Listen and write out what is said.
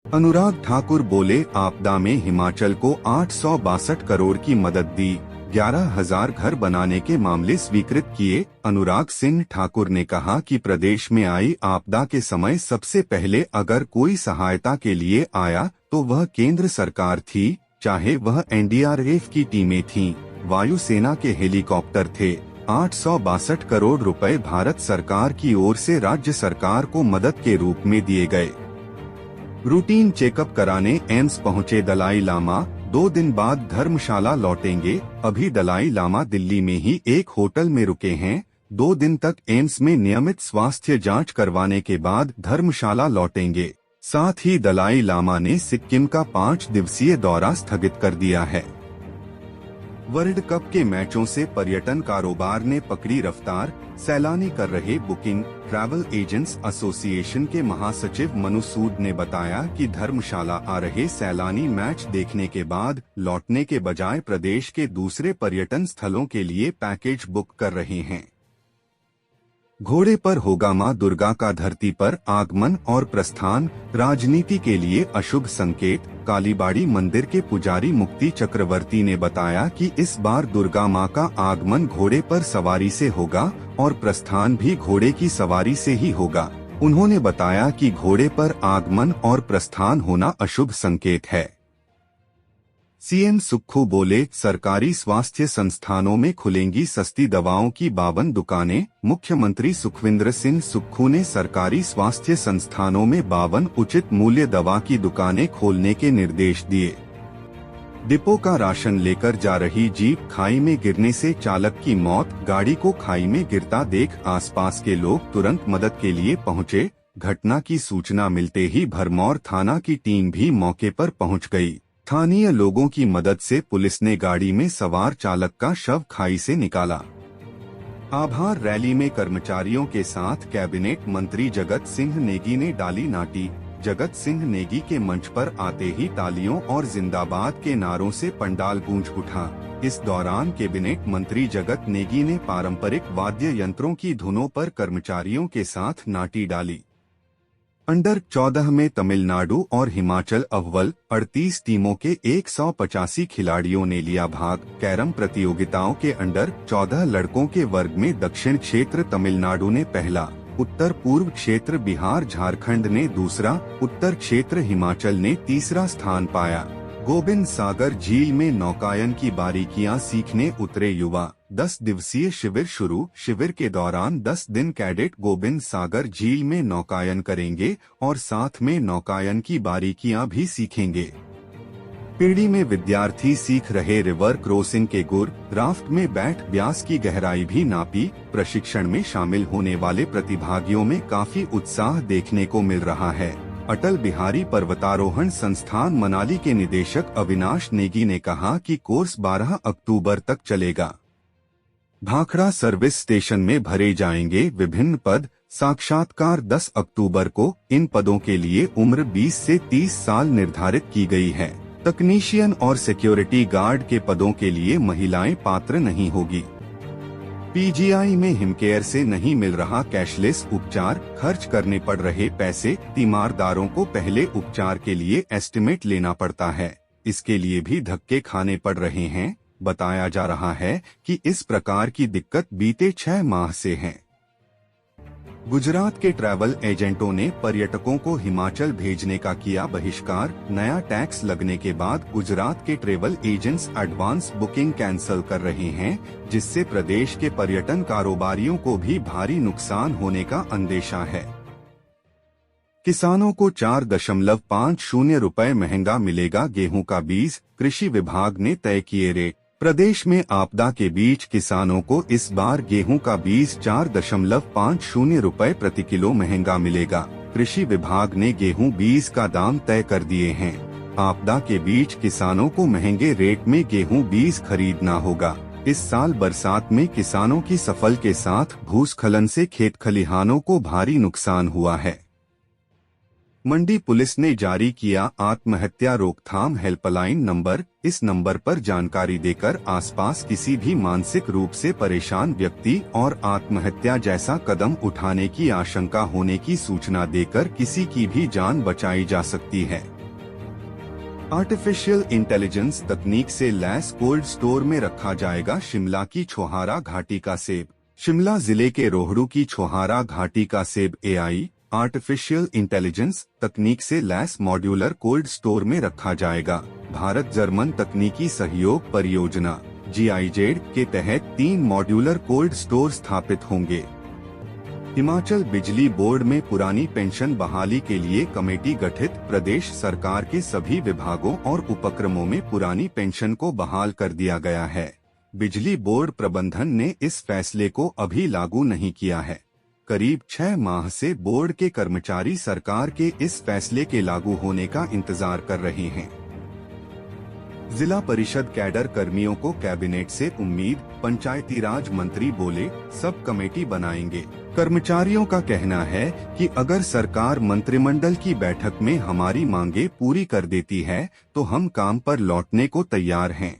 अनुराग ठाकुर बोले, आपदा में हिमाचल को 862 करोड़ की मदद दी, 11,000 घर बनाने के मामले स्वीकृत किए। अनुराग सिंह ठाकुर ने कहा कि प्रदेश में आई आपदा के समय सबसे पहले अगर कोई सहायता के लिए आया तो वह केंद्र सरकार थी, चाहे वह एनडीआरएफ की टीमें थीं, वायुसेना के हेलीकॉप्टर थे। 862 करोड़ रुपए भारत सरकार की ओर से राज्य सरकार को मदद के रूप में दिए गए। रूटीन चेकअप कराने एम्स पहुंचे दलाई लामा, 2 दिन बाद धर्मशाला लौटेंगे। अभी दलाई लामा दिल्ली में ही एक होटल में रुके हैं। 2 दिन तक एम्स में नियमित स्वास्थ्य जांच करवाने के बाद धर्मशाला लौटेंगे। साथ ही दलाई लामा ने सिक्किम का 5 दिवसीय दौरा स्थगित कर दिया है। वर्ल्ड कप के मैचों से पर्यटन कारोबार ने पकड़ी रफ्तार, सैलानी कर रहे बुकिंग। ट्रैवल एजेंट्स एसोसिएशन के महासचिव मनु सूद ने बताया कि धर्मशाला आ रहे सैलानी मैच देखने के बाद लौटने के बजाय प्रदेश के दूसरे पर्यटन स्थलों के लिए पैकेज बुक कर रहे हैं। घोड़े पर होगा मां दुर्गा का धरती पर आगमन और प्रस्थान, राजनीति के लिए अशुभ संकेत। कालीबाड़ी मंदिर के पुजारी मुक्ति चक्रवर्ती ने बताया कि इस बार दुर्गा मां का आगमन घोड़े पर सवारी से होगा और प्रस्थान भी घोड़े की सवारी से ही होगा। उन्होंने बताया कि घोड़े पर आगमन और प्रस्थान होना अशुभ संकेत है। सीएम सुक्खू बोले, सरकारी स्वास्थ्य संस्थानों में खुलेंगी सस्ती दवाओं की 52 दुकानें। मुख्यमंत्री सुखविंदर सिंह सुक्खू ने सरकारी स्वास्थ्य संस्थानों में 52 उचित मूल्य दवा की दुकानें खोलने के निर्देश दिए। डिपो का राशन लेकर जा रही जीप खाई में गिरने से चालक की मौत। गाड़ी को खाई में गिरता देख आसपास के लोग तुरंत मदद के लिए पहुंचे। घटना की सूचना मिलते ही भरमौर थाना की टीम भी मौके पर पहुंच गई। स्थानीय लोगों की मदद से पुलिस ने गाड़ी में सवार चालक का शव खाई से निकाला। आभार रैली में कर्मचारियों के साथ कैबिनेट मंत्री जगत सिंह नेगी ने डाली नाटी। जगत सिंह नेगी के मंच पर आते ही तालियों और जिंदाबाद के नारों से पंडाल गूंज उठा। इस दौरान कैबिनेट मंत्री जगत नेगी ने पारंपरिक वाद्य यंत्रों की धुनों पर कर्मचारियों के साथ नाटी डाली। अंडर 14 में तमिलनाडु और हिमाचल अव्वल, 38 टीमों के 185 खिलाड़ियों ने लिया भाग। कैरम प्रतियोगिताओं के अंडर 14 लड़कों के वर्ग में दक्षिण क्षेत्र तमिलनाडु ने पहला, उत्तर पूर्व क्षेत्र बिहार झारखंड ने दूसरा, उत्तर क्षेत्र हिमाचल ने तीसरा स्थान पाया। गोबिंद सागर झील में नौकायन की बारीकियां सीखने उतरे युवा। 10 दिवसीय शिविर शुरू। शिविर के दौरान 10 दिन कैडेट गोबिंद सागर झील में नौकायन करेंगे और साथ में नौकायन की बारीकियां भी सीखेंगे। पीढ़ी में विद्यार्थी सीख रहे रिवर क्रॉसिंग के गुर। राफ्ट में बैठ ब्यास की गहराई भी नापी। प्रशिक्षण में शामिल होने वाले प्रतिभागियों में काफी उत्साह देखने को मिल रहा है। अटल बिहारी पर्वतारोहण संस्थान मनाली के निदेशक अविनाश नेगी ने कहा कि कोर्स 12 अक्टूबर तक चलेगा। भाखड़ा सर्विस स्टेशन में भरे जाएंगे विभिन्न पद। साक्षात्कार 10 अक्टूबर को। इन पदों के लिए उम्र 20 से 30 साल निर्धारित की गई है। तकनीशियन और सिक्योरिटी गार्ड के पदों के लिए महिलाएं पात्र नहीं होगी। पीजीआई में हिमकेयर से नहीं मिल रहा कैशलेस उपचार, खर्च करने पड़ रहे पैसे। तीमारदारों को पहले उपचार के लिए एस्टिमेट लेना पड़ता है, इसके लिए भी धक्के खाने पड़ रहे हैं। बताया जा रहा है कि इस प्रकार की दिक्कत बीते 6 माह से है। गुजरात के ट्रैवल एजेंटों ने पर्यटकों को हिमाचल भेजने का किया बहिष्कार। नया टैक्स लगने के बाद गुजरात के travel agents advance booking cancel कर रहे हैं, जिससे प्रदेश के पर्यटन कारोबारियों को भी भारी नुकसान होने का अंदेशा है। किसानों को 4.50 रुपए महंगा मिलेगा गेहूं का बीज। कृषि विभाग ने तय किए रेट। प्रदेश में आपदा के बीच किसानों को इस बार गेहूं का बीज 4.50 रुपए प्रति किलो महंगा मिलेगा। कृषि विभाग ने गेहूं बीज का दाम तय कर दिए हैं। आपदा के बीच किसानों को महंगे रेट में गेहूं बीज खरीदना होगा। इस साल बरसात में किसानों की फसल के साथ भूस्खलन से खेत खलिहानों को भारी नुकसान हुआ है। मंडी पुलिस ने जारी किया आत्महत्या रोकथाम हेल्पलाइन नंबर। इस नंबर पर जानकारी देकर आसपास किसी भी मानसिक रूप से परेशान व्यक्ति और आत्महत्या जैसा कदम उठाने की आशंका होने की सूचना देकर किसी की भी जान बचाई जा सकती है। आर्टिफिशियल इंटेलिजेंस तकनीक से लैस कोल्ड स्टोर में रखा जाएगा शिमला की छोहारा घाटी का सेब। शिमला जिले के रोहड़ू की छोहारा घाटी का सेब एआई आर्टिफिशियल इंटेलिजेंस तकनीक से लैस मॉड्यूलर कोल्ड स्टोर में रखा जाएगा। भारत जर्मन तकनीकी सहयोग परियोजना GIZ के तहत 3 मॉड्यूलर कोल्ड स्टोर स्थापित होंगे। हिमाचल बिजली बोर्ड में पुरानी पेंशन बहाली के लिए कमेटी गठित। प्रदेश सरकार के सभी विभागों और उपक्रमों में पुरानी पेंशन को बहाल कर दिया गया है। बिजली बोर्ड प्रबंधन ने इस फैसले को अभी लागू नहीं किया है। करीब 6 माह से बोर्ड के कर्मचारी सरकार के इस फैसले के लागू होने का इंतजार कर रहे हैं। जिला परिषद कैडर कर्मियों को कैबिनेट से उम्मीद। पंचायती राज मंत्री बोले, सब कमेटी बनाएंगे। कर्मचारियों का कहना है कि अगर सरकार मंत्रिमंडल की बैठक में हमारी मांगे पूरी कर देती है तो हम काम पर लौटने को तैयार हैं।